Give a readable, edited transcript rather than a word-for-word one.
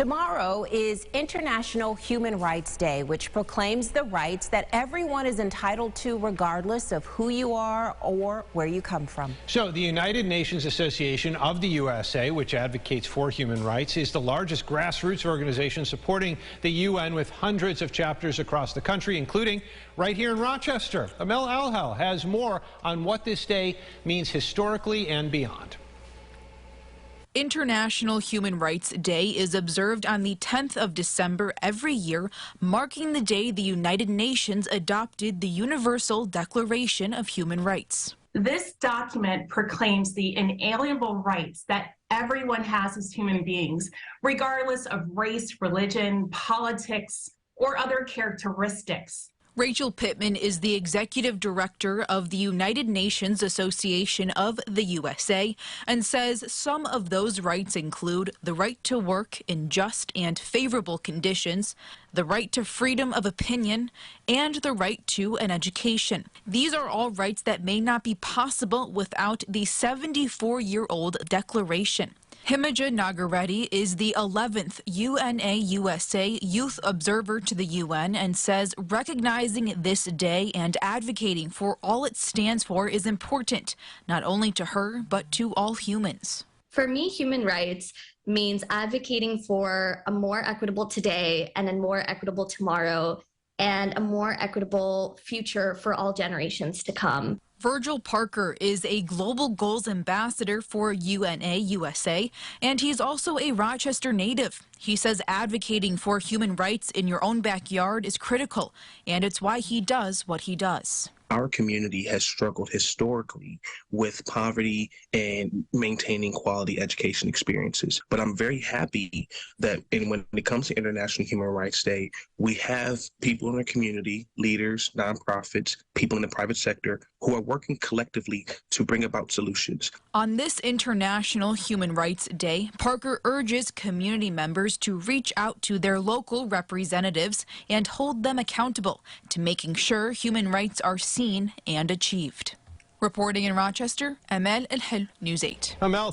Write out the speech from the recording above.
Tomorrow is International Human Rights Day, which proclaims the rights that everyone is entitled to regardless of who you are or where you come from. So the United Nations Association of the USA, which advocates for human rights, is the largest grassroots organization supporting the UN with hundreds of chapters across the country, including right here in Rochester. Amal Elhelw has more on what this day means historically and beyond. International Human Rights Day is observed on the 10th of December every year, marking the day the United Nations adopted the Universal Declaration of Human Rights. This document proclaims the inalienable rights that everyone has as human beings, regardless of race, religion, politics, or other characteristics. Rachel Pitman is the executive director of the United Nations Association of the USA and says some of those rights include the right to work in just and favorable conditions, the right to freedom of opinion, and the right to an education. These are all rights that may not be possible without the 74-year-old declaration. Himaja Nagireddy is the 11th UNA-USA Youth Observer to the UN and says recognizing this day and advocating for all it stands for is important, not only to her, but to all humans. For me, human rights means advocating for a more equitable today and a more equitable tomorrow and a more equitable future for all generations to come. Virgil Parker is a Global Goals Ambassador for UNA USA, and he's also a Rochester native. He says advocating for human rights in your own backyard is critical, and it's why he does what he does. Our community has struggled historically with poverty and maintaining quality education experiences. But I'm very happy that when it comes to International Human Rights Day, we have people in our community, leaders, nonprofits, people in the private sector who are working collectively to bring about solutions. On this International Human Rights Day, Parker urges community members to reach out to their local representatives and hold them accountable to making sure human rights are seen and achieved. Reporting in Rochester, Amal Elhelw, News 8. Amal.